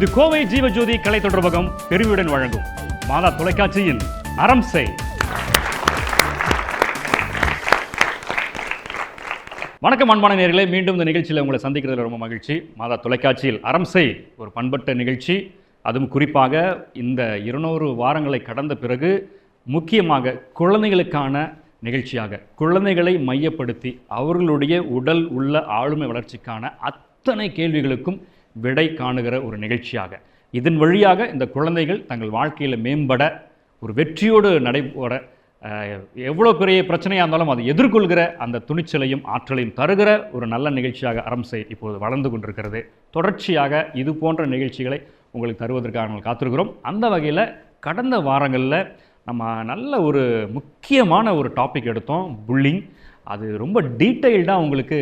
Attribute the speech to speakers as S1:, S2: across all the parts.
S1: இது கோவை ஜீவஜோதி கலை தொடர்பகம் பெருமையுடன் வழங்கும் மாதா தொலைக்காட்சியின் அறம் செய். வணக்கம் அன்பான நேயர்களே, மீண்டும் இந்த நிகழ்ச்சியில் உங்களை சந்திக்கிறதுல ரொம்ப மகிழ்ச்சி. மாதா தொலைக்காட்சியில் அறம் செய் ஒரு பண்பட்ட நிகழ்ச்சி. அதுவும் குறிப்பாக இந்த 200 வாரங்களை கடந்த பிறகு முக்கியமாக குழந்தைகளுக்கான நிகழ்ச்சியாக, குழந்தைகளை மையப்படுத்தி அவர்களுடைய உடல் உள்ள ஆளுமை வளர்ச்சிக்கான அத்தனை கேள்விகளுக்கும் விடை காணுகிற ஒரு நிகழ்ச்சியாக, இதன் வழியாக இந்த குழந்தைகள் தங்கள் வாழ்க்கையில் மேம்பட, ஒரு வெற்றியோடு நடைபெற, எவ்வளோ பெரிய பிரச்சனையாக இருந்தாலும் அதை எதிர்கொள்கிற அந்த துணிச்சலையும் ஆற்றலையும் தருகிற ஒரு நல்ல நிகழ்ச்சியாக அறம் செய் இப்போது வளர்ந்து கொண்டிருக்கிறது. தொடர்ச்சியாக இது போன்ற நிகழ்ச்சிகளை உங்களுக்கு தருவதற்காக நாங்கள் காத்திருக்கிறோம். அந்த வகையில் கடந்த வாரங்களில் நம்ம நல்ல ஒரு முக்கியமான ஒரு டாபிக் எடுத்தோம், புல்லிங். அது ரொம்ப டீட்டெயில்டாக உங்களுக்கு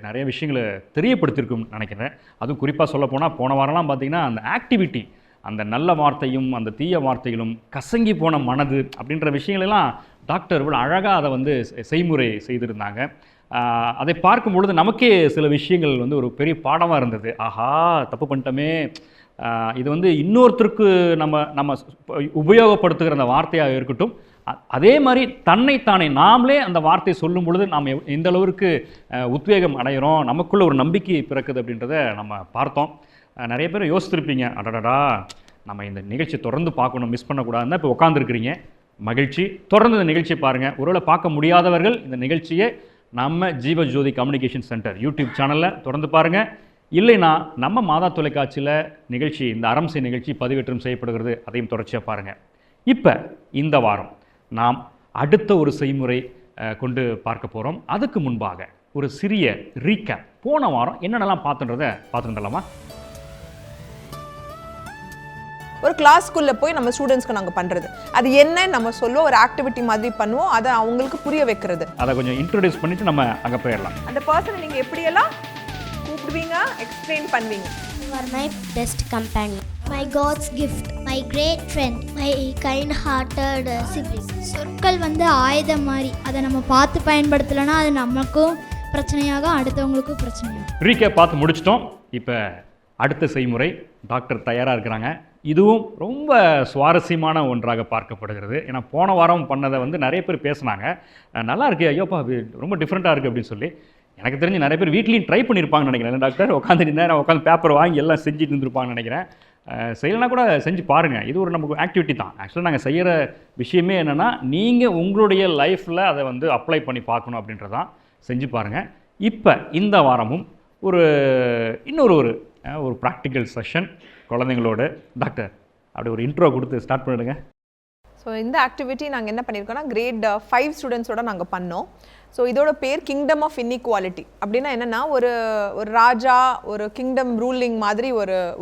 S1: நிறைய விஷயங்களை தெரியப்படுத்தியிருக்கும்னு நினைக்கிறேன். அதுவும் குறிப்பாக சொல்லப்போனால் போன வாரம்லாம் பார்த்திங்கன்னா அந்த ஆக்டிவிட்டி, அந்த நல்ல வார்த்தையும் அந்த தீய வார்த்தைகளும், கசங்கி போன மனது அப்படின்ற விஷயங்களெல்லாம் டாக்டர் இவ்வளோ அழகாக அதை செய்முறை செய்திருந்தாங்க. அதை பார்க்கும் பொழுது நமக்கே சில விஷயங்கள் ஒரு பெரிய பாடமாக இருந்தது. ஆஹா, தப்பு பண்ணிட்டோமே, இது இன்னொருத்தருக்கு நம்ம உபயோகப்படுத்துகிற அந்த வார்த்தையாக இருக்கட்டும், அதே மாதிரி தன்னைத்தானே நாமளே அந்த வார்த்தையை சொல்லும் பொழுது நாம் எந்த அளவிற்கு உத்வேகம் அடைகிறோம், நமக்குள்ள ஒரு நம்பிக்கை பிறக்குது அப்படின்றத நம்ம பார்த்தோம். நிறைய பேர் யோசித்திருப்பீங்க, அடடா நம்ம இந்த நிகழ்ச்சி தொடர்ந்து பார்க்கணும், மிஸ் பண்ணக்கூடாதுன்னு இப்போ உட்காந்துருக்கிறீங்க. மகிழ்ச்சி, தொடர்ந்து இந்த நிகழ்ச்சியை பாருங்கள். ஒருவேளை பார்க்க முடியாதவர்கள் இந்த நிகழ்ச்சியை நம்ம ஜீவஜோதி கம்யூனிகேஷன் சென்டர் யூடியூப் சேனலில் தொடர்ந்து பாருங்கள். இல்லைனா நம்ம மாதா தொலைக்காட்சியில் நிகழ்ச்சி, இந்த அறம் செய் நிகழ்ச்சி பதிவேற்றம் செய்யப்படுகிறது, அதையும் தொடர்ச்சியாக பாருங்கள். இப்போ இந்த வாரம் நாம் அடுத்த ஒரு செய்முறை கொண்டு பார்க்க போகிறோம். அதுக்கு முன்பாக ஒரு சிறிய ரீகேப், போன வாரம் என்னென்னலாம் பார்த்துட்டுலாமா?
S2: ஒரு கிளாஸ்க்குள்ளே போய் நம்ம ஸ்டூடெண்ட்ஸ்க்கு நாங்கள் பண்ணுறது, அது என்ன நம்ம சொல்லுவோம், ஒரு ஆக்டிவிட்டி மாதிரி பண்ணுவோம், அதை அவங்களுக்கு புரிய வைக்கிறது.
S1: அதை கொஞ்சம் இன்ட்ரோடியூஸ் பண்ணிவிட்டு நம்ம அங்கே போயிடலாம்.
S2: அந்த பர்சனை நீங்கள் எப்படியெல்லாம் கூப்பிடுவீங்க, எக்ஸ்பிளைன் பண்ணுவீங்க?
S3: You are my best companion, my God's gift, my great friend, my kind-hearted sibling.
S4: சொற்கள் ஆயுதம் மாதிரி, அதை நம்ம பார்த்து பயன்படுத்தலைன்னா அது நமக்கும் பிரச்சனையாக, அடுத்தவங்களுக்கும் பிரச்சனையாக.
S1: ரீகேப் பார்த்து முடிச்சிட்டோம். இப்போ அடுத்த செய்முறை டாக்டர் தயாராக இருக்கிறாங்க. இதுவும் ரொம்ப சுவாரஸ்யமான ஒன்றாக பார்க்கப்படுகிறது. ஏன்னா போன வாரம் பண்ணதை நிறைய பேர் பேசுனாங்க, நல்லா இருக்கு ஐயோப்பா, ரொம்ப டிஃப்ரெண்ட்டாக இருக்குது அப்படின்னு சொல்லி. எனக்கு தெரிஞ்சு நிறைய பேர் வீட்லேயும் ட்ரை பண்ணியிருப்பாங்கன்னு நினைக்கிறேன். டாக்டர் உட்காந்து நேரம் உட்காந்து பேப்பர் வாங்கி எல்லாம் செஞ்சுட்டு இருந்திருப்பாங்கன்னு நினைக்கிறேன். செய்யலைன்னா கூட செஞ்சு பாருங்கள், இது ஒரு நமக்கு ஆக்டிவிட்டி தான். ஆக்சுவலாக நாங்கள் செய்கிற விஷயமே என்னென்னா, நீங்கள் உங்களுடைய லைஃப்பில் அதை அப்ளை பண்ணி பார்க்கணும் அப்படின்றதான். செஞ்சு பாருங்கள். இப்போ இந்த வாரமும் இன்னொரு ஒரு ப்ராக்டிக்கல் செஷன் குழந்தைங்களோட. டாக்டர் அப்படி ஒரு இன்ட்ரோ கொடுத்து ஸ்டார்ட் பண்ணிடுங்க.
S2: ஸோ இந்த ஆக்டிவிட்டி நாங்கள் என்ன பண்ணியிருக்கோம்னா, கிரேட் 5 ஸ்டூடெண்ட்ஸோட நாங்கள் பண்ணோம். ஸோ இதோட பேர் கிங்டம் ஆஃப் இன்இக்வாலிட்டி. அப்படின்னா என்னென்னா, ஒரு ராஜா ஒரு கிங்டம் ரூலிங் மாதிரி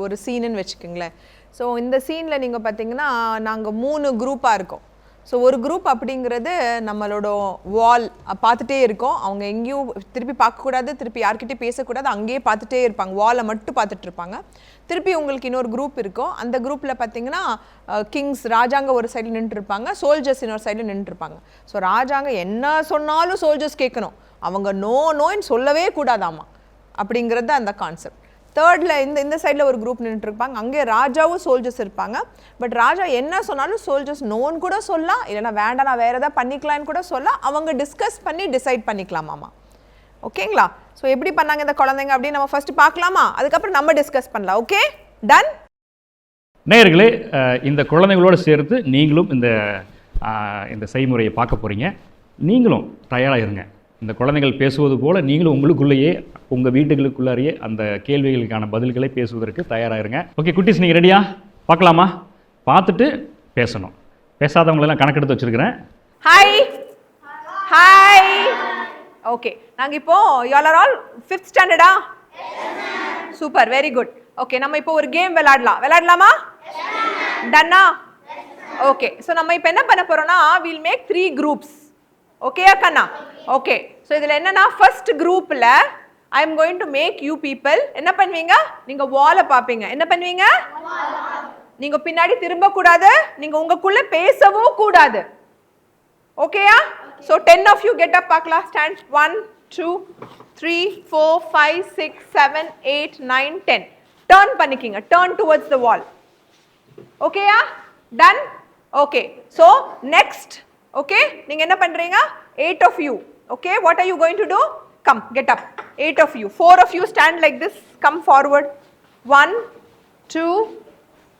S2: ஒரு சீனுன்னு வச்சுக்கோங்களேன். ஸோ இந்த சீனில் நீங்கள் பார்த்தீங்கன்னா நாங்கள் 3 குரூப்பாக இருக்கோம். ஸோ ஒரு குரூப் அப்படிங்கிறது நம்மளோட வால் பார்த்துட்டே இருக்கோம், அவங்க எங்கேயும் திருப்பி பார்க்கக்கூடாது, திருப்பி யார்கிட்டையும் பேசக்கூடாது, அங்கேயே பார்த்துட்டே இருப்பாங்க, வாலை மட்டும் பார்த்துட்டு இருப்பாங்க. திருப்பி உங்களுக்கு இன்னொரு குரூப் இருக்கும். அந்த குரூப்பில் பார்த்தீங்கன்னா கிங்ஸ், ராஜாங்க ஒரு சைடில் நின்றுருப்பாங்க, சோல்ஜர்ஸ் இன்னொரு சைடில் நின்றுருப்பாங்க. ஸோ ராஜாங்க என்ன சொன்னாலும் சோல்ஜர்ஸ் கேட்கணும், அவங்க நோன்னு சொல்லவே கூடாதாமா, அப்படிங்கிறது அந்த கான்செப்ட். தேர்டில் இந்த சைடில் ஒரு குரூப் நின்றுருப்பாங்க, அங்கே ராஜாவும் சோல்ஜர்ஸ் இருப்பாங்க. பட் ராஜா என்ன சொன்னாலும் சோல்ஜர்ஸ் நோன்னு கூட சொல்லலாம், இல்லைனா வேண்டாம் நான் வேறு எதாவது பண்ணிக்கலான்னு கூட சொல்லலாம், அவங்க டிஸ்கஸ் பண்ணி டிசைட் பண்ணிக்கலாமாம்மா. ஓகேங்களா? ஸோ எப்படி பண்ணாங்க இந்த குழந்தைங்க அப்படின்னு நம்ம ஃபர்ஸ்ட் பார்க்கலாமா, அதுக்கப்புறம் நம்ம டிஸ்கஸ் பண்ணலாம். Okay, done.
S1: நேயர்களே, இந்த குழந்தைங்களோடு சேர்த்து நீங்களும் இந்த செய்முறையை பார்க்க போகிறீங்க. நீங்களும் தயாராக இருங்க. இந்த குழந்தைகள் பேசுவது போல் நீங்களும் உங்களுக்குள்ளேயே, உங்கள் வீட்டுகளுக்குள்ளாரையே அந்த கேள்விகளுக்கான பதில்களை பேசுவதற்கு தயாராகிருங்க. ஓகே குட்டீஸ், நீங்கள் ரெடியா? பார்க்கலாமா? பார்த்துட்டு பேசணும். பேசாதவங்களெல்லாம் கணக்கெடுத்து வச்சுருக்கிறேன்.
S2: Hi hi. ஓகே, நாங்கள் இப்போ யூ ஆர் ஆல் 5th ஸ்டாண்டர்டா? Super, very good. ஓகே, நம்ம இப்போ ஒரு கேம் விளையாடலாமா? டன்னா? ஓகே, ஸோ நம்ம இப்போ என்ன பண்ண போகிறோம்னா, வில் மேக் 3 குரூப்ஸ். ஓகேயா கண்ணா? ஓகே, ஸோ இதில் என்னன்னா, ஃபர்ஸ்ட் குரூப்பில் I am going to make you people என்ன பண்ணுவீங்க, நீங்கள் வாலை பார்ப்பீங்க. என்ன பண்ணுவீங்க? நீங்கள் பின்னாடி திரும்பக்கூடாது, நீங்கள் உங்களுக்குள்ளே பேசவும் கூடாது. ஓகேயா? So 10 of you get up, பார்க்கலாம். ஸ்டாண்ட் 1 2 3 4 5 6 7 8 9 10. டர்ன் பண்ணிக்கிங்க, டர்ன் டுவர்ட்ஸ் த வால். ஓகேயா? Done? Okay. So next, okay, நீங்க என்ன பண்றீங்க? 8 of you. Okay, what are you going to do? Come, get up. 8 of you. 4 of you stand like this. Come forward. 1, 2,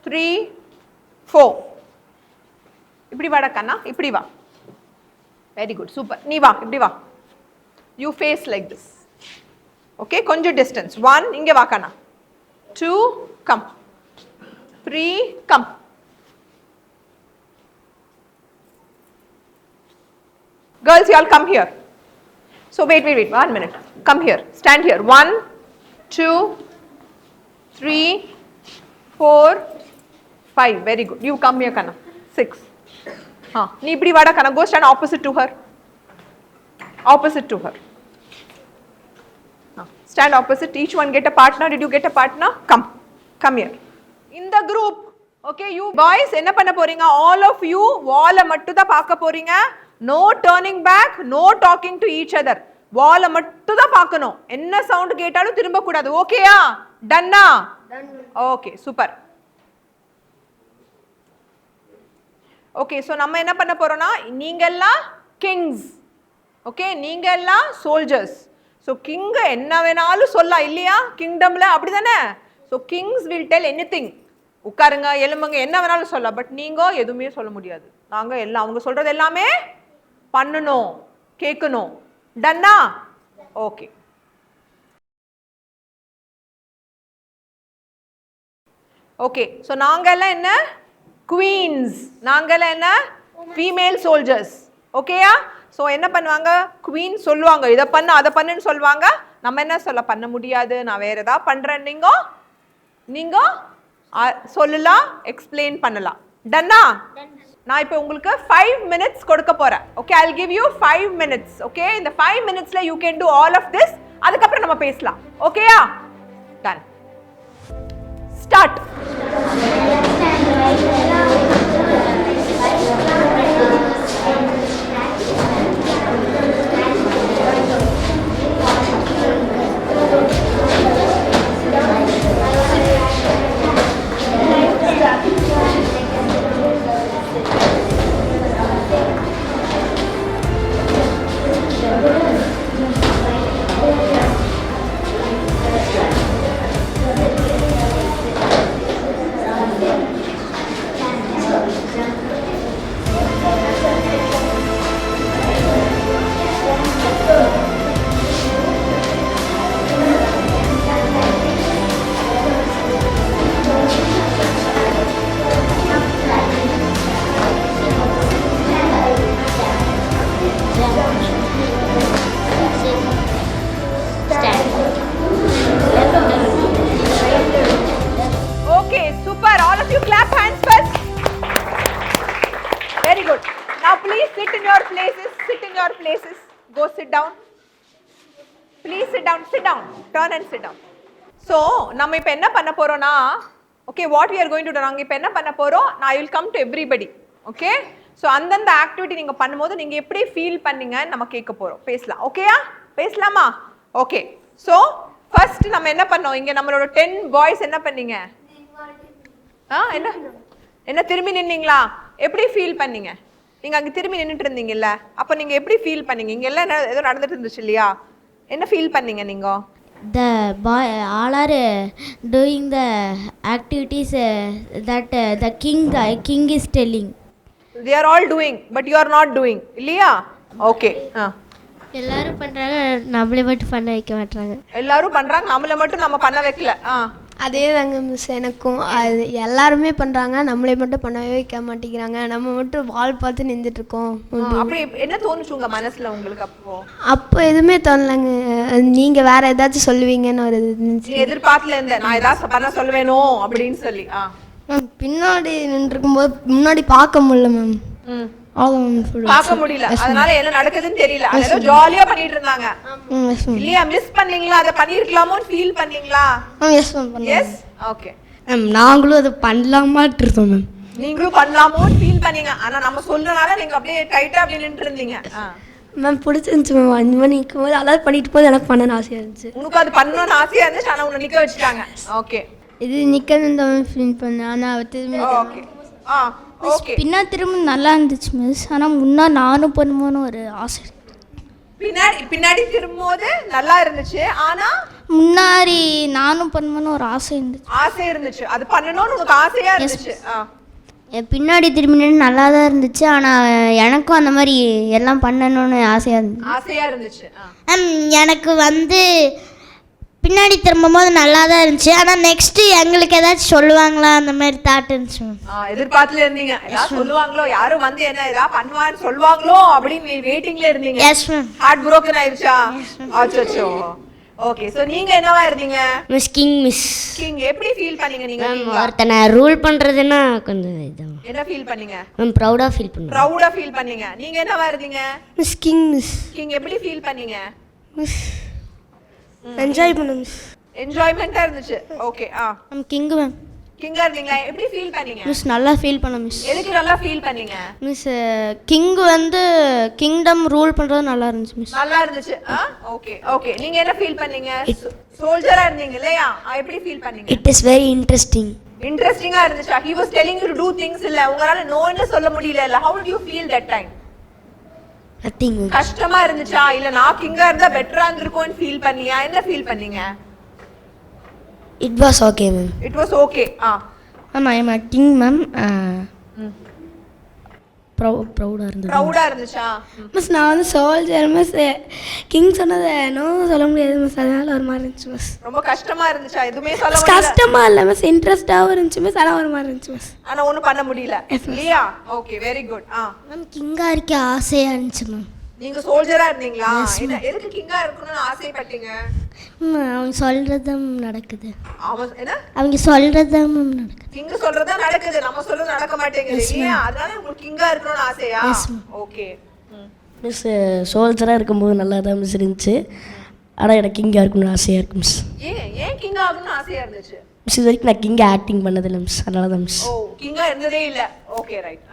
S2: 3, 4. இப்படி வாடா கண்ணா, இப்படி வா. Very good, super. நீ வா, இப்படி வா. You face like this. Okay, கொஞ்சம் distance. 1, இங்க வா கண்ணா. 2, come. 3, come. Girls, you all come here. So wait, 1 minute. Come here. Stand here. 1, 2, 3, 4, 5. Very good. You come here, Kana. 6. Nee ipdi vada Kana. Go stand opposite to her. Opposite to her. Stand opposite. Each one get a partner. Did you get a partner? Come. Come here. In the group, okay, you boys, enna panna poringa? All of you wall mattu da paaka poringa. No turning back, no talking to each other. வாலை மட்டும் தான் பார்க்கணும். என்ன sound கேட்டாலும் திரும்ப கூடாது. ஓகேயா? டன்னா? Okay, super. ஓகே, ஸோ நம்ம என்ன பண்ண போறோம்னா, நீங்க எல்லாம் கிங்ஸ், ஓகே, நீங்க எல்லாம் சோல்ஜர்ஸ். ஸோ கிங் என்ன வேணாலும் சொல்லலாம் இல்லையா? கிங்டம்ல அப்படிதானே? So Kings will tell anything. உட்காருங்க, எலும்புங்க, என்ன வேணாலும் சொல்லலாம். பட் நீங்க எதுவுமே சொல்ல முடியாது. நாங்க எல்லாம் அவங்க சொல்றது எல்லாமே பண்ணணும், கேட்கணும். டன்னா? ஓகே. ஓகே, ஸோ நாங்கெல்லாம் என்ன? குவீன்ஸ். நாங்கெல்லாம் என்ன? Female soldiers. ஓகேயா? ஸோ என்ன பண்ணுவாங்க? குவீன் சொல்லுவாங்க, இதை பண்ணு அதை பண்ணுன்னு சொல்லுவாங்க. நம்ம என்ன சொல்ல? பண்ண முடியாது, நான் வேற ஏதாவது பண்றேன். நீங்க சொல்லலாம், எக்ஸ்பிளைன் பண்ணலாம். டன்னா? நான் இப்போ உங்களுக்கு 5 minutes கொடுக்க போறேன். Okay, I'll give you 5 minutes. Okay, இந்த 5 minutesல you can do all of this. அதுக்கப்புறம் நம்ம பேசலாம். ஓகேயா? Done. Start. Go sit down. Please sit down. Sit down. Turn and sit down. So, நம்ம இப்போ என்ன பண்ண போறோம்னா, okay, what we are going to do, நாங்க இப்போ என்ன பண்ண போறோம், I will come to everybody. Okay? So, அந்தந்த ஆக்டிவிட்டி நீங்க பண்ணும்போது நீங்க எப்படி ஃபீல் பண்ணீங்கன்னு நம்ம கேட்க போறோம். பேசலாம். ஓகேயா? பேசலாமா? ஓகே. So, first நம்ம என்ன பண்ணோம், இங்க நம்மளோட 10 boys என்ன பண்ணீங்க? என்ன திரும்பி நின்னீங்களா? எப்படி ஃபீல் பண்ணீங்க? நீங்க அங்க திரும்பி நின்னுட்டு இருந்தீங்கல்ல, அப்ப நீங்க எப்படி ஃபீல் பண்ணீங்க? இங்க எல்லாம் ஏதோ நடந்துட்டு இருந்துச்சு இல்லையா? என்ன ஃபீல் பண்ணீங்க நீங்க?
S3: The boy all are doing the activities that the king is telling.
S2: They are all doing, but you are not doing. இல்லையா? ஓகே.
S3: எல்லாரும் பண்றாங்க, நம்மளே மட்டும் பண்ண வைக்க மாட்டாங்க.
S2: எல்லாரும் பண்றாங்க, நம்மள மட்டும் நம்ம பண்ண வைக்கல.
S5: அதே தாங்க மிஸ் எனக்கும். அது எல்லாருமே பண்ணுறாங்க, நம்மளே மட்டும் பண்ணவே வைக்க மாட்டேங்கிறாங்க. நம்ம மட்டும் வால் பார்த்து நின்றுட்டுருக்கோம்.
S2: அப்படி என்ன தோணுச்சு உங்கள் மனசில் உங்களுக்கு?
S5: அப்போ எதுவுமே தோணலைங்க. நீங்கள் வேறு ஏதாச்சும் சொல்லுவீங்கன்னு ஒரு
S2: எதிர்பார்த்துல இருந்தேன், நான் ஏதாச்சும் பண்ண சொல்லுவேனோ அப்படின்னு சொல்லி.
S5: மேம் பின்னாடி நின்றுருக்கும்போது முன்னாடி பார்க்க முடியல மேம்.
S2: பார்க்க முடியல, அதனால என்ன நடக்குதுன்னு தெரியல. ஏதோ ஜாலியா பண்ணிட்டு இருந்தாங்க இல்லையா? மிஸ் பண்ணீங்களா? அதை பண்ணிருக்கலாமோன்னு ஃபீல் பண்ணீங்களா? எஸ். ஓகே
S5: மேம், நாங்களும் அதை பண்ணலாமாட்டு இருந்தோம் மேம்.
S2: நீங்களும் பண்ணலாமோன்னு ஃபீல் பண்ணீங்க, ஆனா நம்ம சொல்றனால நீங்க அப்படியே டைட்டா அப்படி நின்று இருந்தீங்க.
S5: மேம் பிடிச்சிருந்துச்சு மேம். 5 மணி நிற்கும் போது அதாவது பண்ணிட்டு போது எனக்கு பண்ணணும்னு ஆசையாக இருந்துச்சு.
S2: உங்களுக்கு அது பண்ணணும்னு ஆசையா இருந்துச்சு, ஆனா உன்னை நிக்க வச்சுட்டாங்க. ஓகே,
S5: இது நிற்கணும் தான் ஃபீல் பண்ணேன். ஆனால் திரும்பி
S2: ஓகே ஓகே.
S4: பின்னா திரும்ப நல்லா இருந்துச்சு மிஸ். ஆனால் முன்னா நானும் பண்ணுமோன்னு ஒரு ஆசை.
S2: பின்னாடி திரும்பும்போது நல்லா இருந்துச்சு, ஆனா
S4: முன்னாடி நானும் பண்ணுமோன்னு ஒரு ஆசை இருந்துச்சு.
S2: அது பண்ணணும்னு உனக்கு ஆசையா இருந்துச்சு.
S3: பின்னாடி திரும்பினு நல்லா தான் இருந்துச்சு. ஆனால் எனக்கும் அந்த மாதிரி எல்லாம் பண்ணணும்னு ஆசையாக இருந்துச்சு. எனக்கு வந்து பின்னாடி திரும்பும்போது நல்லா தான் இருந்துச்சு. ஆனால் நெக்ஸ்ட்டு எங்களுக்கு ஏதாச்சும் சொல்லுவாங்களா அந்த மாதிரி தாட் இருந்துச்சு.
S2: எதிர்பார்த்துல இருந்தீங்க ஏதாவது சொல்லுவாங்களோ, யாரும் வந்து என்ன ஏதாவது பண்ணுவான்னு சொல்லுவாங்களோ அப்படின்னு வெயிட்டிங்ல இருந்தீங்க.
S3: Yes ma'am.
S2: ஹார்ட் broken ஆயிடுச்சா? அச்சச்சோ. ஓகே, சோ நீங்க என்னவா இருந்தீங்க?
S3: Miss king. Miss
S2: king. எப்படி ஃபீல் பண்ணீங்க நீங்க?
S3: ஒருத்தனை ரூல் பண்ணுறதுன்னா கொஞ்சம் இதுதான்.
S2: என்ன ஃபீல் பண்ணீங்க?
S3: மேம் ப்ரௌடாக ஃபீல் பண்ணுறேன்.
S2: ப்ரௌடா ஃபீல் பண்ணீங்க. நீங்க என்னவா இருந்தீங்க?
S5: Miss king. Miss
S2: king. எப்படி ஃபீல் பண்ணீங்க?
S5: மிஸ் என்ஜாய் பண்ண மிஸ்.
S2: என்ஜாய்மெண்டா இருந்துச்சு. ஓகே.
S3: Ma'am king ma'am.
S2: கிங்கா இருந்தீங்களா? எப்படி ஃபீல் பண்ணீங்க?
S3: மிஸ் நல்லா ஃபீல் பண்ண மிஸ்.
S2: எதுக்கு நல்லா ஃபீல் பண்ணீங்க?
S3: மிஸ் கிங் வந்து கிங்டம் ரூல் பண்ணுறது நல்லா இருந்துச்சு மிஸ்.
S2: நல்லா இருந்துச்சு. Okay okay. நீங்க என்ன ஃபீல் பண்ணீங்க? சோல்ஜரா இருந்தீங்க இல்லையா? எப்படி ஃபீல் பண்ணீங்க?
S3: It is very interesting.
S2: இன்ட்ரெஸ்டிங்கா இருந்துச்சா? he was telling you to do things இல்ல, உங்களால நோன்னு சொல்ல முடியல இல்ல. how did you feel that time?
S3: Nothing.
S2: கஷ்டமா இருந்துச்சா இல்ல நான் கிங்கா இருந்தா பெட்டரா இருந்திருக்கும்னு ஃபீல் பண்ணியா? என்ன ஃபீல் பண்ணீங்க?
S3: It was okay ma'am.
S2: it was okay.
S3: Ma'am I am a king ma'am. ப்ரௌடாக இருந்தது.
S2: ப்ரௌடா இருந்துச்சா?
S5: மிஸ் நான் வந்து சோல்ஜர் மிஸ். கிங் சொன்னதை நோ சொல்ல முடியாது மிஸ். அதனால ஒரு மாதிரி இருந்துச்சு மிஸ்.
S2: ரொம்ப கஷ்டமா இருந்துச்சா? எதுவுமே சொல்ல முடியல.
S5: கஷ்டமாக இல்லை மிஸ், இன்ட்ரெஸ்டாகவும் இருந்துச்சு மிஸ். ஆனால் ஒரு மாதிரி இருந்துச்சு மிஸ்.
S2: ஆனா ஒண்ணும் பண்ண முடியல இல்லையா? Okay, very good.
S3: மேம் கிங்காக இருக்க ஆசையாக இருந்துச்சு மேம்.
S2: நீங்க சோல்ஜரா இருந்தீங்களா? என்ன எதுக்கு கிங்கா இருக்கணும்னு ஆசைப்பட்டீங்க?
S3: அவங்க சொல்கிறதும் நடக்குது.
S2: என்ன
S3: அவங்க சொல்கிறதும் நடக்குது.
S2: கிங்க சொல்றதா நடக்குது, நம்ம சொல்றது நடக்க மாட்டேங்குது இல்லையா? அதனால உங்களுக்கு கிங்கா இருக்கணும்னு ஆசையா? ஓகே.
S6: மிஸ் சோல்ஜராக இருக்கும்போது நல்லா தான் மிஸ் இருந்துச்சு. ஆனால் எனக்கு கிங்காக இருக்கணும்னு ஆசையாக இருக்கு மிஸ்.
S2: ஏன் கிங்கா ஆகணும்னு ஆசையா இருந்துச்சு?
S6: மிஸ் இது வரைக்கும் நான் கிங்காக ஆக்டிங் பண்ணதில்லை மிஸ். அதனால தான் மிஸ்.
S2: ஓ, கிங்கா இருந்ததே இல்ல. Okay, right.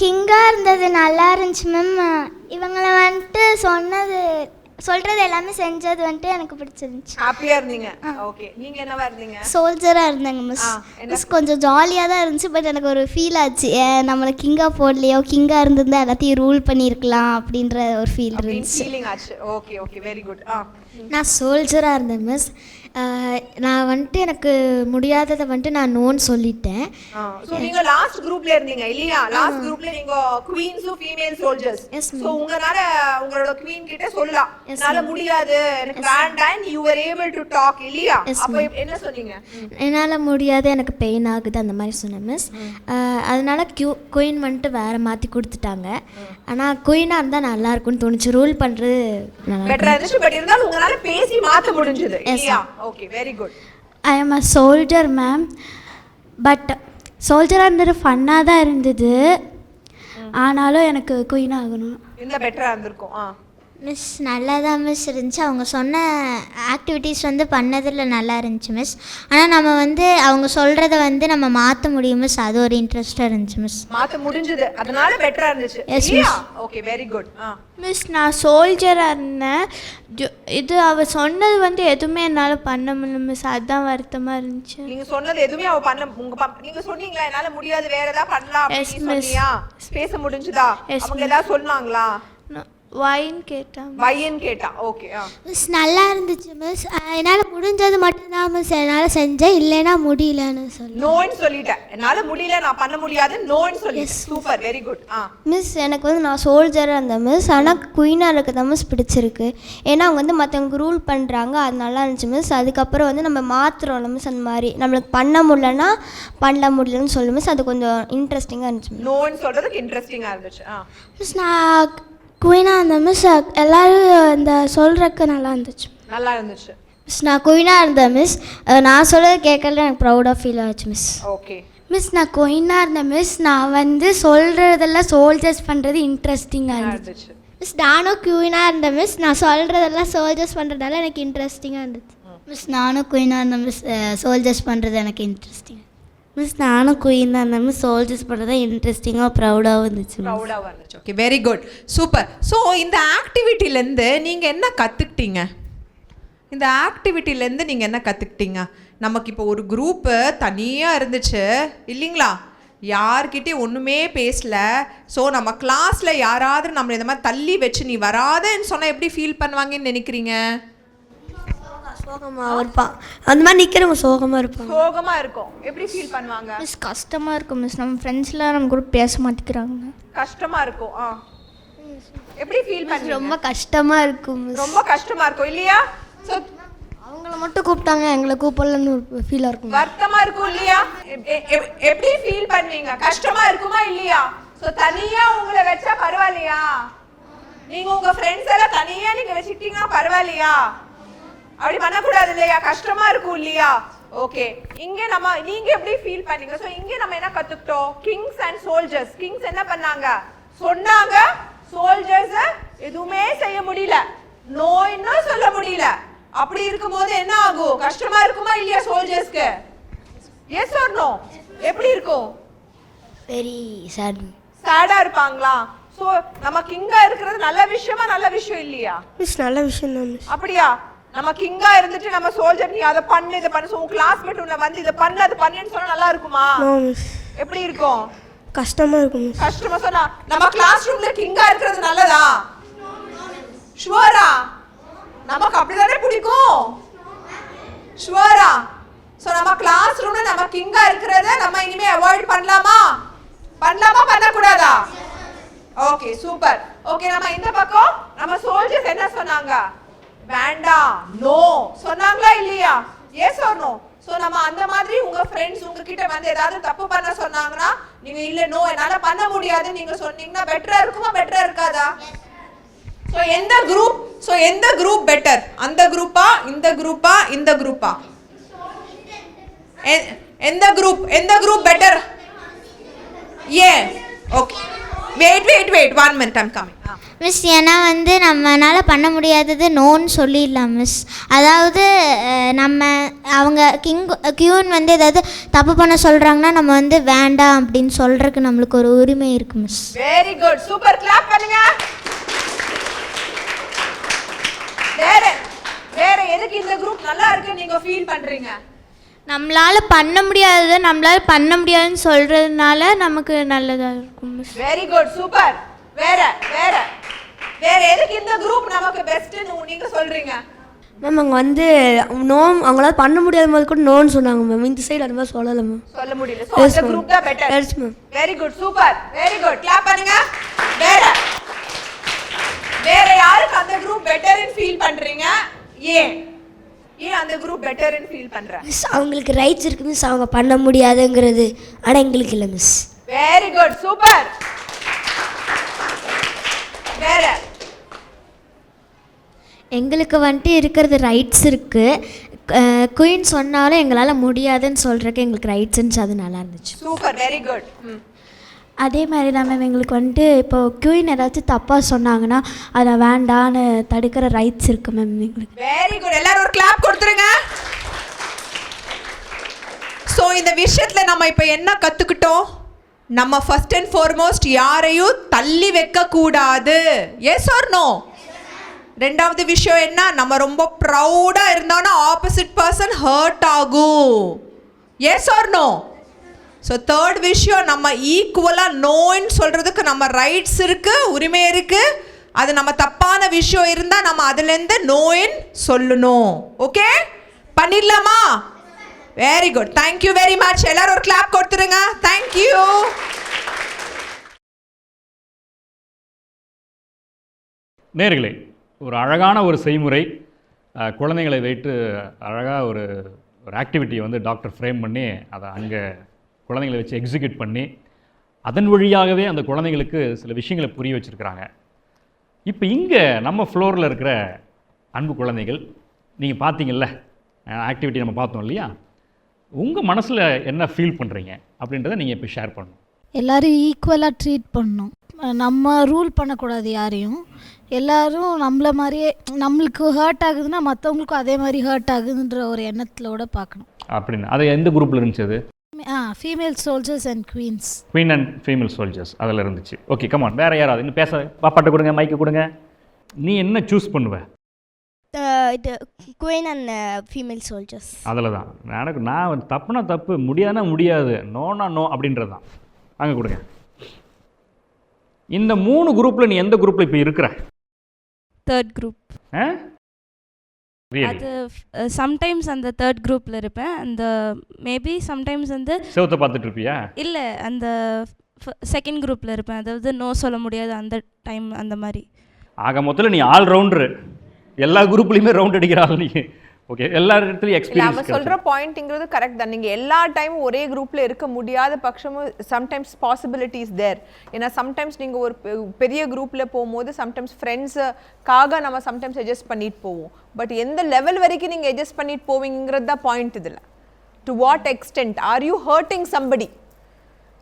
S3: கிங்காக இருந்தது நல்லா இருந்துச்சு மேம். இவங்களை வந்துட்டு சொல்கிறது எல்லாமே செஞ்சது வந்துட்டு எனக்கு பிடிச்சிருந்துச்சு.
S2: ஹாப்பியா இருந்தீங்க. ஓகே. நீங்க என்னவா இருந்தீங்க?
S3: சோல்ஜராக இருந்தாங்க மிஸ். மிஸ் கொஞ்சம் ஜாலியாக தான் இருந்துச்சு. பட் எனக்கு ஒரு ஃபீல் ஆச்சு, நம்மளை கிங்காக போடலையோ, கிங்காக இருந்திருந்தா எல்லாத்தையும் ரூல் பண்ணியிருக்கலாம் அப்படின்ற ஒரு ஃபீல் இருந்துச்சு.
S2: ஃபீலிங் ஆச்சு. Okay okay, very good.
S3: நான் சோல்ஜராக இருந்தேன் மிஸ். நான் வந்துட்டு எனக்கு முடியாததை வந்துட்டு நான் நோன்னு சொல்லிட்டேன்.
S2: சோ நீங்க லாஸ்ட் குரூப்ல இருந்தீங்க இல்லையா? லாஸ்ட் குரூப்ல நீங்க குவீன்ஸும் ஃபீமேல் சோல்ஜர்ஸ். சோ உங்களால உங்களோட குவீன் கிட்ட சொல்லலாம் என்னால முடியாது, எனக்கு வேண்டாம், you were able to talk இல்லையா? அப்ப என்ன சொன்னீங்க?
S3: என்னால் முடியாது, எனக்கு பெயின் ஆகுது அந்த மாதிரி சொன்னேன் மிஸ். அதனால குயின் வந்துட்டு வேறு மாற்றி கொடுத்துட்டாங்க. ஆனால் குயினாக இருந்தால் நல்லா இருக்கும்னு தோணுச்சு. ரூல் பண்ணுறது
S2: பெட்டரா இருந்துச்சு. பட் இருந்தாலும் உங்களால பேசி மாற்ற முடிஞ்சது இல்லையா? Okay, very good.
S7: I am a soldier ma'am. But சோல்ஜராக இருந்தது ஃபன்னாக தான் இருந்தது. ஆனாலும் எனக்கு குயின் ஆகணும்.
S2: இன்னும் பெட்டரா இருந்திருக்கும்.
S3: மிஸ் நல்லா தான் மிஸ் இருந்துச்சு. அவங்க சொன்ன ஆக்டிவிட்டீஸ் வந்து பண்ணதில் நல்லா இருந்துச்சு மிஸ். ஆனால் நம்ம வந்து அவங்க சொல்கிறத வந்து நம்ம மாற்ற முடியும் மிஸ். அது ஒரு இன்ட்ரெஸ்டாக இருந்துச்சு மிஸ்.
S2: மாற்ற முடிஞ்சது, அதனால பெட்டரா இருந்துச்சு இல்லையா? Okay, very good.
S7: மிஸ் நான் சோல்ஜராக இருந்தேன். இது அவ சொன்னது வந்து எதுவுமே என்னால் பண்ண முடியல மிஸ். அதுதான் வருத்தமாக இருந்துச்சு.
S2: நீங்க சொன்னது எதுவுமே அவ பண்ண நீங்க சொன்னீங்களா என்னால முடியாது, வேற ஏதாவது பண்ணலாம் அப்படின்னு சொன்னீயா? பேச முடிஞ்சுதா? அவங்க ஏதாவது சொன்னாங்களா?
S7: வைன் கேட்டான்.
S2: வைன் கேட்டா. ஓகே.
S3: மிஸ் நல்லா இருந்துச்சு மிஸ். என்னால் முடிஞ்சது மட்டும்தான் மிஸ் என்னால் செஞ்சேன், இல்லைன்னா முடியலன்னு சொல்லி
S2: நோன்னு சொல்லிட்டேன். என்னால முடியல, நான் பண்ண முடியாது, நோன்னு சொல்லி. Super, very good.
S8: மிஸ் எனக்கு வந்து நான் சோல்ஜராக இருந்தேன் மிஸ். ஆனால் குயினாக இருக்க தான் மிஸ் பிடிச்சிருக்கு. ஏன்னா அவங்க வந்து மற்றவங்க ரூல் பண்ணுறாங்க, அது நல்லா இருந்துச்சு மிஸ். அதுக்கப்புறம் வந்து நம்ம மாற்றுறோம்ல மிஸ், அந்த மாதிரி நம்மளுக்கு பண்ண முடியலன்னா பண்ண முடியலன்னு சொல்லு மிஸ். அது கொஞ்சம் இன்ட்ரெஸ்டிங்காக இருந்துச்சு மிஸ்.
S2: நோன்னு சொல்றதுக்கு இன்ட்ரெஸ்டிங்காக இருந்துச்சு.
S8: மிஸ் நான் குயினாக இருந்தேன் மிஸ். எல்லோரும் இந்த சொல்கிறதுக்கு நல்லா இருந்துச்சு.
S2: நல்லா இருந்துச்சு
S8: மிஸ். நான் குயினாக இருந்தேன் மிஸ். நான் சொல்கிறது கேட்கல எனக்கு ப்ரௌடாக ஃபீல் ஆச்சு மிஸ்.
S2: ஓகே.
S7: மிஸ் நான் குயினாக இருந்தேன் மிஸ். நான் வந்து சொல்கிறதெல்லாம் சோல்ஜர்ஸ் பண்ணுறது இன்ட்ரெஸ்டிங்காக இருந்துச்சு.
S8: மிஸ் நானும் குயினாக இருந்தேன் மிஸ். நான் சொல்கிறதெல்லாம் சோல்ஜர்ஸ் பண்ணுறதால எனக்கு இன்ட்ரெஸ்டிங்காக இருந்துச்சு.
S3: மிஸ் நானும் குயினாக இருந்தேன் மிஸ். சோல்ஜர்ஸ் பண்ணுறது எனக்கு இன்ட்ரெஸ்டிங்.
S9: மிஸ் நானும் குயின் தான் இருந்தேன் மிஸ். சோல்ஜர்ஸ் பண்ணுறதா இன்ட்ரெஸ்டிங்காக ப்ரௌடாகவும் இருந்துச்சு.
S2: ப்ரௌடாகவும் இருந்துச்சு. Okay, very good, super. So இந்த ஆக்டிவிட்டிலேருந்து நீங்கள் என்ன கற்றுக்கிட்டீங்க? இந்த ஆக்டிவிட்டிலேருந்து நீங்கள் என்ன கற்றுக்கிட்டீங்க? நமக்கு இப்போ ஒரு குரூப்பு தனியாக இருந்துச்சு இல்லைங்களா, யார்கிட்டயும் ஒன்றுமே பேசல. ஸோ நம்ம கிளாஸில் யாராவது நம்மளை இந்த மாதிரி தள்ளி வச்சு நீ வராதன்னு சொன்னால் எப்படி ஃபீல் பண்ணுவாங்கன்னு நினைக்கிறீங்க?
S5: சோகமாக இருப்பான், அந்த மாதிரி நிற்கிறவங்க சோகமாக இருப்பாங்க.
S2: சோகமாக இருக்கும். எப்படி ஃபீல் பண்ணுவாங்க?
S4: மிஸ் கஷ்டமாக இருக்கும் மிஸ், நம்ம ஃப்ரெண்ட்ஸ்லாம் நம்ம கூட பேச மாட்டேங்கிறாங்க.
S2: கஷ்டமாக இருக்கும். எப்படி ஃபீல் பண்ணுவீங்க?
S5: ரொம்ப கஷ்டமாக இருக்கும் மிஸ்.
S2: ரொம்ப கஷ்டமாக இருக்கும் இல்லையா? ஸோ
S5: அவங்கள மட்டும் கூப்பிட்டாங்க, எங்களை கூப்பிடலன்னு ஒரு ஃபீலாக இருக்கும்.
S2: வருத்தமா இருக்கும் இல்லையா? எப்படி ஃபீல் பண்ணுவீங்க? கஷ்டமா இருக்குமா இல்லையா? சோ தனியா உங்களை வச்சா பரவாயில்லையா? நீங்க உங்க ஃப்ரெண்ட்ஸ் எல்லாம் தனியா நீங்க வச்சிட்டீங்கன்னா பரவாயில்லையா? அப்படி பண்ணக்கூடாது இல்லையா? கஷ்டமா இருக்கும் இல்லையா? ஓகே, இங்க நம்ம நீங்க எப்படி ஃபீல் பண்ணீங்க? சோ இங்க நம்ம என்ன கத்துக்கிட்டோம்? Kings and soldiers. கிங்ஸ் என்ன பண்ணாங்க? சொன்னாங்க. சோல்ஜர்ஸ் எதுவுமே செய்ய முடியல, நோய்னு சொல்ல முடியல. அப்படி இருக்கும்போது என்ன ஆகும்? கஷ்டமா இருக்குமா இல்லையா சோல்ஜர்ஸ்க்கு? S or no? எப்படி இருக்கும்?
S3: Very sad.
S2: சேடா இருப்பாங்களா? சோ நம்ம கிங்கா இருக்கிறது நல்ல விஷயமா நல்ல விஷயம் இல்லையா?
S5: மிஸ் நல்ல விஷயம் தான் மிஸ்.
S2: அப்படியா? நம்ம கிங்கா இருந்துட்டு நம்ம சோல்ஜர் நீ அதை பண்ணு இதை பண்ணு, உன் கிளாஸ்மேட் உன்னை வந்து இதை பண்ணு அது பண்ணுன்னு சொன்னா நல்லா இருக்குமா?
S5: No miss.
S2: எப்படி இருக்கும்?
S5: கஷ்டமாக இருக்கும் மிஸ்.
S2: கஷ்டமா சொன்னா நம்ம கிளாஸ் ரூம்ல கிங்கா இருக்கிறது நல்லதா? ஷுவரா? நமக்கு அப்படிதானே பிடிக்கும். ஷுவரா? சோ நம்ம கிளாஸ் ரூம்ல நம்ம கிங்கா இருக்கிறத நம்ம இனிமே அவாய்ட் பண்ணலாமா? பண்ணலாமா பண்ணக்கூடாதா? Okay super. ஓகே, நம்ம இந்த பக்கம் நம்ம சோல்ஜர்ஸ் என்ன சொன்னாங்க? வேண்டாம், நோ சொன்னாங்களா இல்லையா? S or no? சோ நம்ம அந்த மாதிரி உங்க ஃப்ரெண்ட்ஸ் உங்ககிட்ட வந்து ஏதாவது தப்பு பண்ண சொன்னாங்கன்னா நீங்க இல்ல நோ என்னால பண்ண முடியாது நீங்க சொன்னீங்கன்னா பெட்டரா இருக்குமா பெட்டரா இருக்காதா? சோ எந்த குரூப் பெட்டர்? அந்த குரூப்பா இந்த குரூப்பா இந்த குரூப்பா? எந்த குரூப் பெட்டர்? ஏன்? Okay, wait 1 minute I'm coming.
S3: Miss, ஏன்னா வந்து நம்மளால் பண்ண முடியாதது நோன்னு சொல்லிடலாம் மிஸ். அதாவது அவங்க கியூன் வந்து ஏதாவது தப்பு பண்ண சொல்கிறாங்கன்னா நம்ம வந்து வேண்டாம் அப்படின்னு சொல்கிறதுக்கு நம்மளுக்கு ஒரு உரிமை இருக்குது miss.
S2: Very good, super, clap பண்ணுங்க. வேற எதுக்கு இந்த குரூப் நல்லா இருக்கு நீங்க ஃபீல் பண்றீங்க?
S7: நம்மளால் பண்ண முடியாதுன்னு சொல்கிறதுனால நமக்கு நல்லதாக இருக்கும் மிஸ்.
S2: Very good, super. வேற எதுக்கு இந்த குரூப் நமக்கு பெஸ்ட்னு நீங்க சொல்றீங்க?
S5: மேம் அவங்க வந்து நோ, அவங்களால பண்ண முடியாத போது கூட நோன்னு சொன்னாங்க மேம். இந்த சைடு அந்த மாதிரி சொல்லலை மேம்.
S2: சொல்ல முடியல. சோ அந்த குரூப் தான் better.
S5: Yes ma'am.
S2: Very good, super, very good, clap பண்ணுங்க. வேற யாருக்கு அந்த குரூப் பெட்டர்னு ஃபீல் பண்றீங்க? ஏன் அந்த குரூப் பெட்டர்னு ஃபீல் பண்ற?
S3: மிஸ், அவங்களுக்கு ரைட்ஸ் இருக்குது மிஸ், அவங்க பண்ண முடியாதுங்கிறது. ஆனால் எங்களுக்கு இல்லை மிஸ்.
S2: Very good, super. வேற
S7: எங்களுக்கு வந்துட்டு இருக்கிறது ரைட்ஸ் இருக்குது. குயின் சொன்னாலும் எங்களால் முடியாதுன்னு சொல்கிறதுக்கு எங்களுக்கு ரைட்ஸ் இருந்துச்சு, அது நல்லா இருந்துச்சு.
S2: Super, very good.
S7: அதே மாதிரி தான் மேம் எங்களுக்கு வந்துட்டு இப்போ குயின் ஏதாச்சும் தப்பாக சொன்னாங்கன்னா அதை வேண்டான்னு தடுக்கிற ரைட்ஸ் இருக்குது மேம் எங்களுக்கு.
S2: வெரி குட், எல்லாரும் ஒரு கிளாப் கொடுத்துருங்க. ஸோ இந்த விஷயத்தில் நம்ம இப்போ என்ன கற்றுக்கிட்டோம்? நம்ம ஃபர்ஸ்ட் அண்ட் ஃபார்மோஸ்ட் யாரையும் தள்ளி வைக்கக்கூடாது. Yes or no? ரெண்டாவது விஷயம் என்ன? நம்ம ரொம்ப ப்ரௌடாக இருந்தோன்னா ஆப்போசிட் பர்சன் ஹர்ட் ஆகும். Yes or no? So third விஷயம், நம்ம ஈக்குவலாக நோன்னு சொல்கிறதுக்கு நம்ம ரைட்ஸ் இருக்குது, உரிமை இருக்குது. அது நம்ம தப்பான விஷயம் இருந்தால் நம்ம அதுலேருந்து நோன்னு சொல்லணும். ஓகே, பண்ணிடலாமா? Very good, thank you very much. எல்லாரும் ஒரு கிளாப் கொடுத்துருங்க. தேங்க்யூ.
S1: நேயர்களே, ஒரு அழகான ஒரு செய்முறை, குழந்தைங்களை வைத்து அழகாக ஒரு ஆக்டிவிட்டியை வந்து டாக்டர் ஃப்ரேம் பண்ணி அதை அங்கே குழந்தைங்களை வச்சு எக்ஸிக்யூட் பண்ணி அதன் வழியாகவே அந்த குழந்தைங்களுக்கு சில விஷயங்களை புரிய வச்சுருக்கிறாங்க. இப்போ இங்கே நம்ம ஃப்ளோரில் இருக்கிற அன்பு குழந்தைகள், நீங்கள் பார்த்தீங்கல்ல ஆக்டிவிட்டி நம்ம பார்த்தோம் இல்லையா, உங்கள் மனசில் என்ன ஃபீல் பண்ணுறீங்க அப்படின்றத நீங்கள் இப்போ ஷேர் பண்ணணும்.
S10: எல்லோரும் ஈக்குவலாக ட்ரீட் பண்ணணும். நம்ம ரூல் பண்ணக்கூடாது யாரையும். எல்லோரும் நம்மள மாதிரியே, நம்மளுக்கு ஹர்ட் ஆகுதுன்னா மற்றவங்களுக்கும் அதே மாதிரி ஹர்ட் ஆகுதுன்ற ஒரு எண்ணத்திலோட பார்க்கணும்.
S1: அப்படின்னு அது எந்த குரூப்பில் இருந்துச்சு? அது
S10: female soldiers and queens.
S1: Queen and female soldiers அதில் இருந்துச்சு. Okay, come on. வேறு யாராவது இன்னும் பேச பாப்பாட்ட கொடுங்க, மைக்கு கொடுங்க. நீ என்ன சூஸ் பண்ணுவ?
S3: இது குயின் அண்ட் ஃபீமேல் சோல்ஜர்ஸ்.
S1: அதில் தான் நான் தப்புனா தப்பு, முடியாதுன்னா முடியாது, நோனா நோ அப்படின்றது தான். அங்கே கொடுங்க. இந்த 3 குரூப்பில் நீ எந்த குரூப்பில் இப்போ இருக்கிற?
S11: Third group. அது சம்டைம்ஸ் அந்த தேர்ட் குரூப்பில் இருப்பேன். அந்த மேபி சம்டைம்ஸ் வந்து
S1: செவத்தை பார்த்துட்டு இருப்பியா? இல்லை,
S11: அந்த செகண்ட் குரூப்பில் இருப்பேன். அதாவது நோ சொல்ல முடியாது அந்த டைம், அந்த மாதிரி.
S1: ஆக மொத்தத்தில் நீ ஆல் ரவுண்டரு, எல்லா குரூப்லையுமே ரவுண்ட் அடிக்கிறாள் நீ. ஓகே, எல்லா இடத்துலையும் எக்ஸ்பீரியன்ஸ்.
S2: அவன் சொல்கிற பாயிண்ட்ங்கிறது கரெக்ட் தான். நீங்கள் எல்லா டைமும் ஒரே குரூப்பில் இருக்க முடியாத பட்சமும் சம்டைம்ஸ் பாசிபிலிட்டிஸ் தேர். ஏன்னா சம்டைம்ஸ் நீங்கள் ஒரு பெரிய குரூப்பில் போகும்போது சம்டைம்ஸ் ஃப்ரெண்ட்ஸுக்காக நம்ம சம்டைம்ஸ் அட்ஜஸ்ட் பண்ணிட்டு போவோம். பட் எந்த லெவல் வரைக்கும் நீங்கள் அட்ஜஸ்ட் பண்ணிட்டு போவீங்கிறது தான் பாயிண்ட் இதில். To what extend are you hurting somebody?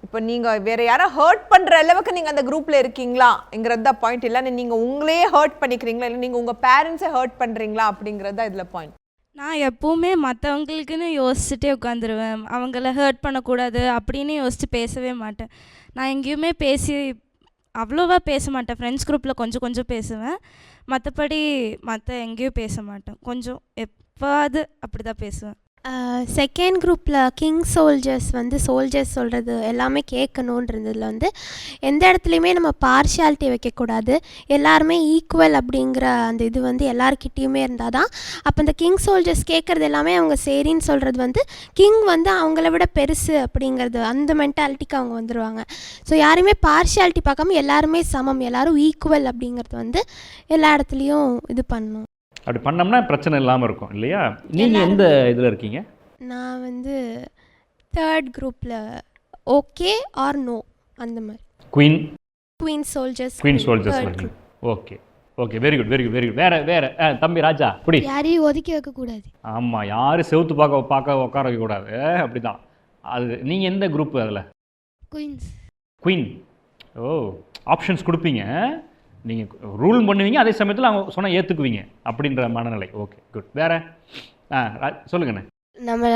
S2: இப்போ நீங்கள் வேறு யாரை ஹர்ட் பண்ணுற அளவுக்கு நீங்கள் அந்த குரூப்பில் இருக்கீங்களாங்கிறது தான் பாயிண்ட். இல்லை நீங்கள் உங்களையே ஹர்ட் பண்ணிக்கிறீங்களா, இல்லை நீங்கள் உங்கள் பேரண்ட்ஸை ஹர்ட் பண்ணுறீங்களா அப்படிங்கிறது தான் இதில் பாயிண்ட்.
S11: நான் எப்போவுமே மற்றவங்களுக்குன்னு யோசிச்சுட்டே உட்காந்துருவேன். அவங்கள ஹர்ட் பண்ணக்கூடாது அப்படின்னு யோசித்து பேசவே மாட்டேன். நான் எங்கேயுமே அவ்வளோவா பேச மாட்டேன். ஃப்ரெண்ட்ஸ் குரூப்பில் கொஞ்சம் பேசுவேன். மற்றபடி எங்கேயும் பேச மாட்டேன். கொஞ்சம் எப்போது அப்படி தான் பேசுவேன்.
S5: செகண்ட் குரூப்பில் கிங் சோல்ஜர்ஸ் வந்து சோல்ஜர்ஸ் சொல்கிறது எல்லாமே கேட்கணுன்றதுல வந்து எந்த இடத்துலையுமே நம்ம பார்ஷியாலிட்டி வைக்கக்கூடாது. எல்லாருமே ஈக்குவல் அப்படிங்கிற அந்த இது வந்து எல்லாருக்கிட்டேயுமே இருந்தால் தான் அப்போ இந்த கிங் சோல்ஜர்ஸ் கேட்குறது எல்லாமே அவங்க சரின்னு சொல்கிறது வந்து கிங் வந்து அவங்கள விட பெருசு அப்படிங்கிறது அந்த மென்டாலிட்டிக்கு அவங்க வந்துடுவாங்க. ஸோ யாருமே பார்ஷியாலிட்டி பார்க்காம எல்லாருமே சமம், எல்லோரும் ஈக்குவல் அப்படிங்கிறது வந்து எல்லா இடத்துலையும் இது பண்ணணும்.
S1: அப்படி பண்ணோம்னா பிரச்சனை இல்லாமல் இருக்கும் இல்லையா? நீங்கள் எந்த இதில் இருக்கீங்க?
S5: நான் வந்து தேர்ட் குரூப்பில் ஓகே ஆர் நோ அந்த மாதிரி. குயின் சோல்ஜர்ஸ்
S1: இருக்கீங்க. Okay okay, very good very good very good. வேற தம்பி ராஜா குடி.
S5: யாரையும் ஒதுக்கி வைக்கக்கூடாது.
S1: ஆமாம், யாரும் செவுத்து பார்க்க உட்கார வைக்கக்கூடாது. அப்படி தான். அது நீங்கள் எந்த குரூப்பு அதில்? குயின். ஓ, ஆப்ஷன்ஸ் கொடுப்பீங்க, நீங்கள் ரூல் பண்ணுவீங்க, அதே சமயத்தில் அவங்க சொன்னால் ஏற்றுக்குவீங்க அப்படின்ற மனநிலை. Okay good. வேறு சொல்லுங்கண்ணே.
S3: நம்ம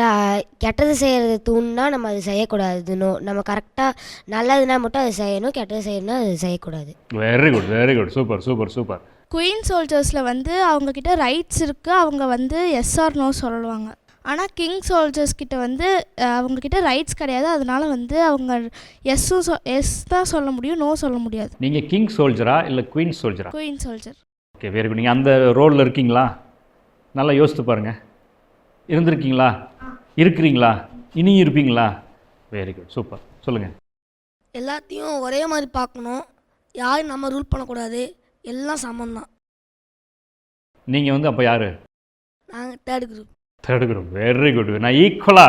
S3: கெட்டது செய்கிறது தூணுனா நம்ம அது செய்யக்கூடாதுன்னு, நம்ம கரெக்டாக நல்லதுனா மட்டும் அது செய்யணும், கெட்டது செய்யணும்னா அது செய்யக்கூடாது.
S1: Very good very good, super super super.
S11: Queen சோல்ஜர்ஸில் வந்து அவங்கக்கிட்ட ரைட்ஸ் இருக்குது, அவங்க வந்து எஸ் ஆர் நோ சொல்லுவாங்க. ஆனால் கிங் சோல்ஜர்ஸ் கிட்ட வந்து அவங்கக்கிட்ட ரைட்ஸ் கிடையாது. அதனால வந்து அவங்க எஸ் தான் சொல்ல முடியும், நோ சொல்ல முடியாது.
S1: நீங்கள் கிங் சோல்ஜரா இல்லை குயின் சோல்ஜரா?
S11: Queen soldier.
S1: Okay, very good. நீங்கள் அந்த ரோலில் இருக்கீங்களா? நல்லா யோசித்து பாருங்கள். இருந்திருக்கீங்களா? இருக்கிறீங்களா? இனியும் இருப்பீங்களா? Very good, super. சொல்லுங்கள்.
S6: எல்லாத்தையும் ஒரே மாதிரி பார்க்கணும், யாரும் நம்ம ரூல் பண்ணக்கூடாது, எல்லாம் சமம் தான்.
S1: நீங்கள் வந்து அப்போ யார்?
S6: நாங்கள் தேர்ட் குரூப்.
S1: Very good. நான் ஈக்குவலா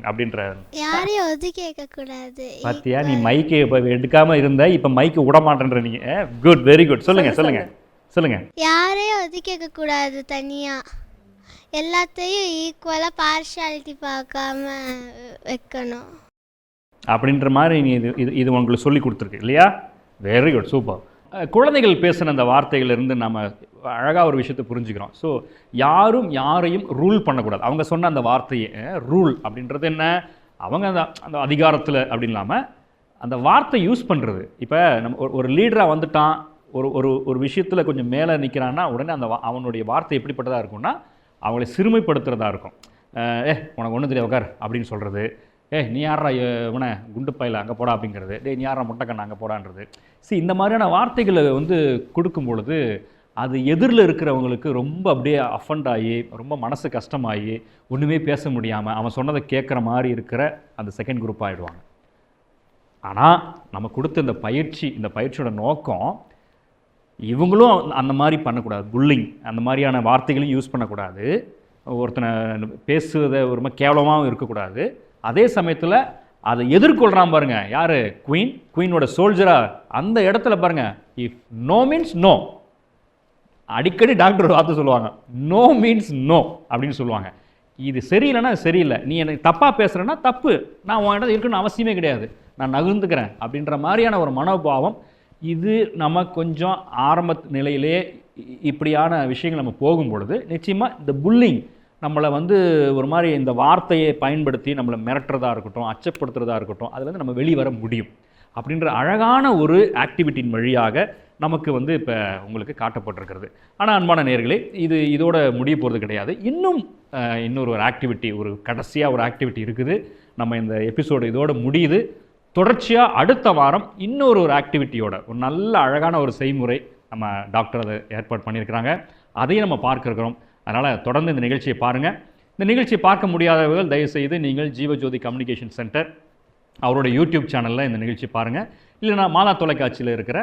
S1: அப்படின்ற
S8: யாரையும் ஒதுக்கி கேட்கக்கூடாது.
S1: பார்த்தியா, நீ மைக்கு இப்போ எடுக்காமல் இருந்த, இப்போ மைக்கு விட மாட்டேன்ற நீங்கள். Good, very good. சொல்லுங்க.
S8: யாரையும் ஒதுக்கி கேட்கக்கூடாது, தனியாக எல்லாத்தையும் ஈக்குவலாக பார்ஷியாலிட்டி பார்க்காம வைக்கணும்
S1: அப்படின்ற மாதிரி நீ இது உங்களுக்கு சொல்லி கொடுத்துருக்கு இல்லையா? Very good, super. குழந்தைகள் பேசின அந்த வார்த்தைகளிலிருந்து நம்ம அழகாக ஒரு விஷயத்தை புரிஞ்சுக்கிறோம். ஸோ யாரும் யாரையும் ரூல் பண்ணக்கூடாது. அவங்க சொன்ன அந்த வார்த்தையை ரூல் அப்படின்றது என்ன, அவங்க அந்த அதிகாரத்தில் அப்படின்னு இல்லாமல் அந்த வார்த்தை யூஸ் பண்ணுறது. இப்போ நம்ம ஒரு லீடராக வந்துட்டான், ஒரு விஷயத்தில் கொஞ்சம் மேலே நிற்கிறான்னா உடனே அவனுடைய வார்த்தை எப்படிப்பட்டதாக இருக்கும்னா அவங்களை சிறுமைப்படுத்துகிறதா இருக்கும். உனக்கு ஒன்றும் தெரியாது உட்கார் அப்படின்னு சொல்கிறது. நீ யாரா இவனை குண்டு பையில் அங்கே போடா அப்படிங்கிறது. நீ யாரா முட்டைக்கண்ணை அங்கே போடான்றது. இந்த மாதிரியான வார்த்தைகளை வந்து கொடுக்கும் பொழுது அது எதிரில் இருக்கிறவங்களுக்கு ரொம்ப அப்படியே அஃபண்ட் ஆகி ரொம்ப மனசு கஷ்டமாகி ஒன்றுமே பேச முடியாமல் அவன் சொன்னதை கேட்குற மாதிரி இருக்கிற அந்த செகண்ட் குரூப் ஆகிடுவாங்க. ஆனால் நம்ம கொடுத்த இந்த பயிற்சியோட நோக்கம் இவங்களும் அந்த மாதிரி பண்ணக்கூடாது. புல்லிங் அந்த மாதிரியான வார்த்தைகளையும் யூஸ் பண்ணக்கூடாது. ஒருத்தனை பேசுவதை ரொம்ப கேவலமாகவும் இருக்கக்கூடாது. அதே சமயத்தில் அதை எதிர்கொள்கிறான் பாருங்கள். யார்? குயினோட சோல்ஜராக அந்த இடத்துல பாருங்கள். If no means no. அடிக்கடி டாக்டர் வார்த்தை சொல்லுவாங்க, நோ மீன்ஸ் நோ அப்படின்னு சொல்லுவாங்க. இது சரியில்லைன்னா அது சரியில்லை, நீ எனக்கு தப்பாக பேசுகிறேன்னா தப்பு, நான் உன்கிட்ட இருக்கணும்னு அவசியமே கிடையாது, நான் நகர்ந்துக்கிறேன் அப்படின்ற மாதிரியான ஒரு மனோபாவம். இது நம்ம கொஞ்சம் ஆரம்ப நிலையிலே இப்படியான விஷயங்கள் நம்ம போகும் பொழுது நிச்சயமாக இந்த புல்லிங் நம்மளை வந்து ஒரு மாதிரி இந்த வார்த்தையை பயன்படுத்தி நம்மளை மிரட்டுறதா இருக்கட்டும், அச்சப்படுத்துறதா இருக்கட்டும், அதுலேருந்து நம்ம வெளிவர முடியும் அப்படின்ற அழகான ஒரு ஆக்டிவிட்டியின் வழியாக நமக்கு வந்து இப்போ உங்களுக்கு காட்டப்பட்டிருக்கிறது. ஆனால் அன்பான நேயர்களே, இதோட முடிய போகிறது கிடையாது. இன்னொரு ஆக்டிவிட்டி, ஒரு கடைசியாக ஒரு ஆக்டிவிட்டி இருக்குது. நம்ம இந்த எபிசோடு இதோட முடியுது. தொடர்ச்சியாக அடுத்த வாரம் இன்னொரு ஆக்டிவிட்டியோட ஒரு நல்ல அழகான ஒரு செய்முறை நம்ம டாக்டர் அதை ஏற்பாடு பண்ணியிருக்கிறாங்க. அதையும் நம்ம பார்க்க இருக்கிறோம். அதனால் தொடர்ந்து இந்த நிகழ்ச்சியை பாருங்கள். இந்த நிகழ்ச்சியை பார்க்க முடியாதவர்கள் தயவுசெய்து நீங்கள் ஜீவஜோதி கம்யூனிகேஷன் சென்டர் அவரோட யூடியூப் சேனலில் இந்த நிகழ்ச்சி பாருங்கள். இல்லைனா மாதா தொலைக்காட்சியில் இருக்கிற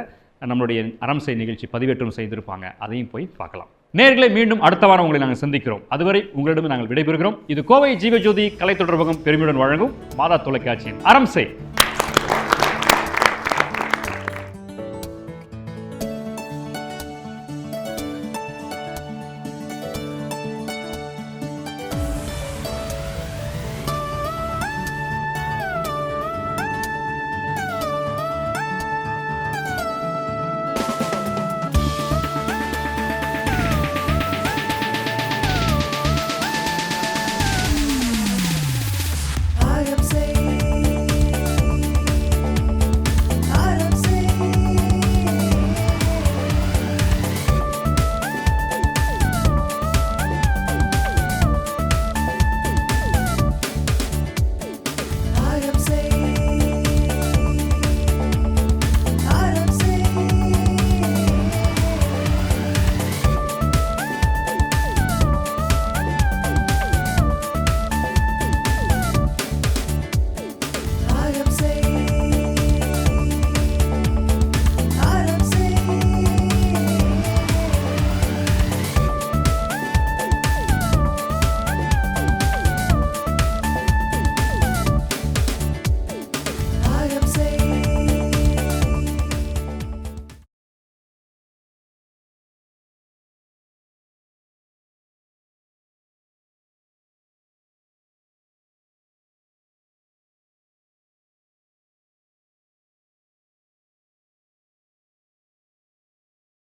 S1: நம்மளுடைய அரம்சை நிகழ்ச்சி பதிவேற்றம் செய்திருப்பாங்க, அதையும் போய் பார்க்கலாம். நேயர்களே, மீண்டும் அடுத்த வாரம் உங்களை நாங்கள் சந்திக்கிறோம். அதுவரை உங்களிடம் நாங்கள் விடைபெறுகிறோம். இது கோவை ஜீவஜோதி கலை தொடர்பகம் பெருமையுடன் வழங்கும் மாதா தொலைக்காட்சியின் அரம்சை.